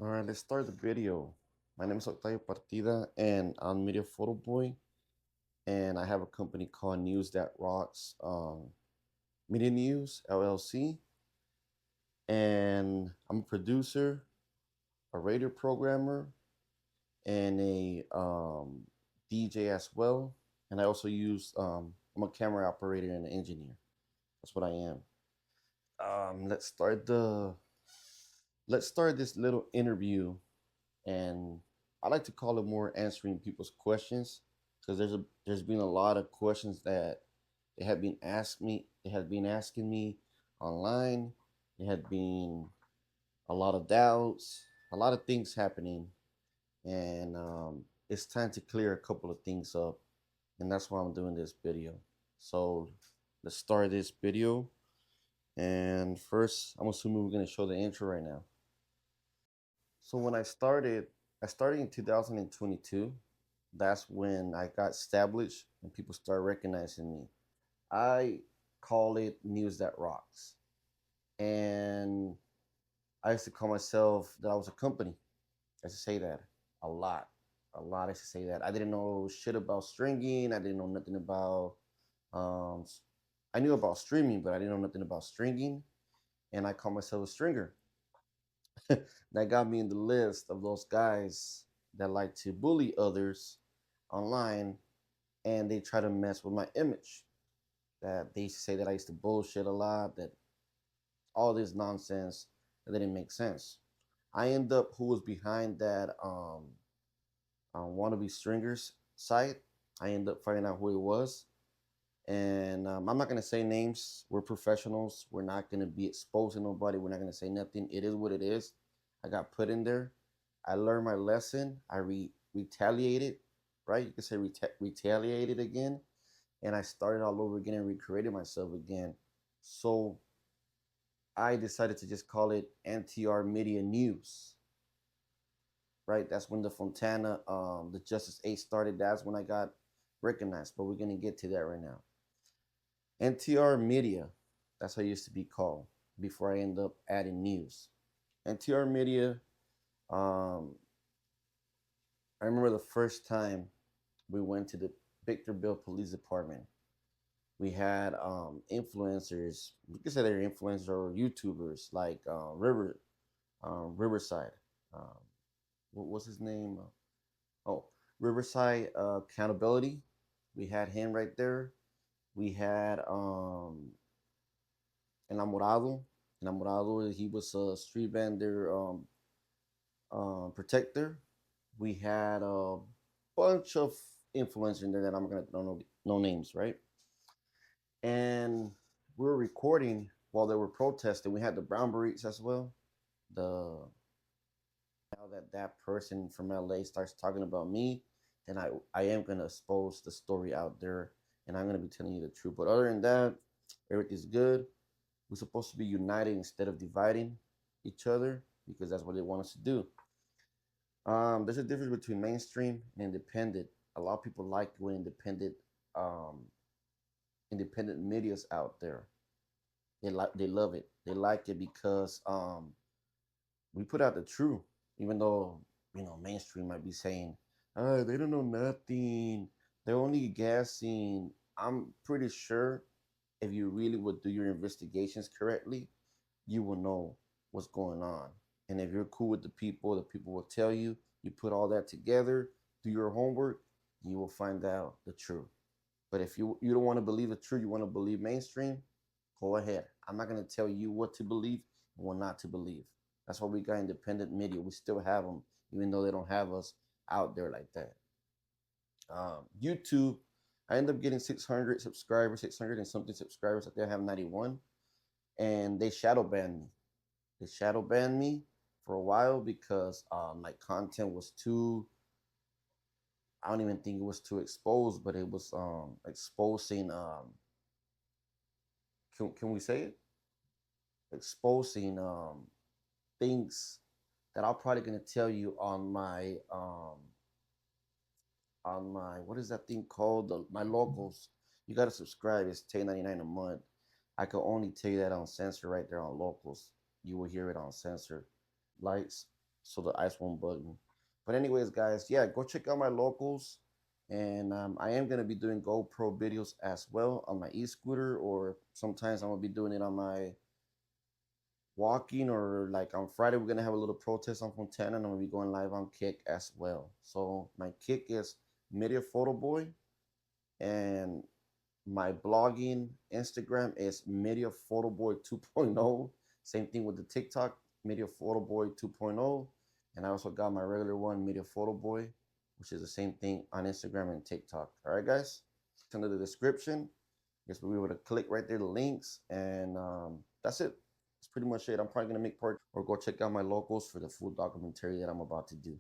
All right, let's start the video. My name is Octavio Partida, and I'm Media Photo Boy, and I have a company called News That Rocks, Media News LLC, and I'm a producer, a radio programmer, and a DJ as well. And I also I'm a camera operator and an engineer. That's what I am. Um, let's start the let's start this little interview, and I like to call it more answering people's questions because there's been a lot of questions that they have been asking me online. There had been a lot of doubts, a lot of things happening, and it's time to clear a couple of things up, and that's why I'm doing this video. So let's start this video, and first I'm assuming we're gonna show the intro right now. So when I started in 2022. That's when I got established and people started recognizing me. I call it News That Rocks. And I used to call myself that I was a company. I used to say that a lot. A lot. I used to say that. I didn't know shit about stringing. I didn't know nothing about, um, I knew about streaming, but I didn't know nothing about stringing. And I called myself a stringer. That got me in the list of those guys that like to bully others online, and they try to mess with my image. That they say that I used to bullshit a lot, that all this nonsense that didn't make sense. I end up who was behind that wannabe stringers site. I end up finding out who it was, and I'm not gonna say names. We're professionals. We're not gonna be exposing nobody. We're not gonna say nothing. It is what it is. I got put in there. I learned my lesson. Retaliated, right? You could say retaliated again, and I started all over again and recreated myself again. So I decided to just call it NTR Media News, right? That's when the Fontana, the Justice 8 started. That's when I got recognized, but we're going to get to that right now. NTR Media, that's how it used to be called before I end up adding news. NTR Media, um, I remember the first time we went to the Victorville Police Department. We had influencers. You could say they're influencers or YouTubers like Riverside. Um, what was his name? Oh, Riverside Accountability. We had him right there. We had Enamorado. Enamorado. He was a street vendor protector. We had a bunch of influencers in there that I'm gonna don't know no names, right? And we were recording while they were protesting. We had the Brown Berets as well. The Now that that person from LA starts talking about me, then I am gonna expose the story out there, and I'm gonna be telling you the truth. But other than that, everything's good. We're supposed to be united instead of dividing each other because that's what they want us to do. There's a difference between mainstream and independent. A lot of people like when um, independent media's out there. They love it. They like it because we put out the truth, even though mainstream might be saying, they don't know nothing. They're only guessing. I'm pretty sure if you really would do your investigations correctly, you will know what's going on. And if you're cool with the people will tell you. You put all that together, do your homework, you will find out the truth. But if you don't want to believe the truth, you want to believe mainstream, go ahead. I'm not going to tell you what to believe and what not to believe. That's why we got independent media. We still have them, even though they don't have us out there like that. YouTube, I end up getting 600 subscribers, 600 and something subscribers. I think I have 91. And they shadow banned me. They shadow banned me for a while because my content was too, I don't even think it was too exposed, but it was exposing, can we say it? Exposing things that I'm probably gonna tell you on my what is that thing called? My locals. You gotta subscribe. It's $10.99 a month. I can only tell you that on Censored right there on locals. You will hear it on Censored. Lights. so the ice won't bug me. But anyways, guys, yeah, go check out my locals, and I am gonna be doing GoPro videos as well on my e-scooter, or sometimes I'm gonna be doing it on my walking, or like on Friday we're gonna have a little protest on Fontana, and I'm gonna be going live on Kick as well. So my Kick is Media Photo Boy, and my blogging Instagram is Media Photo Boy 2.0. Same thing with the TikTok, Media Photo Boy 2.0. And I also got my regular one, Media Photo Boy, which is the same thing on Instagram and TikTok. All right, guys. It's under the description. Guess we'll be able to click right there the links, and that's it. That's pretty much it. I'm probably gonna make part or go check out my locals for the food documentary that I'm about to do.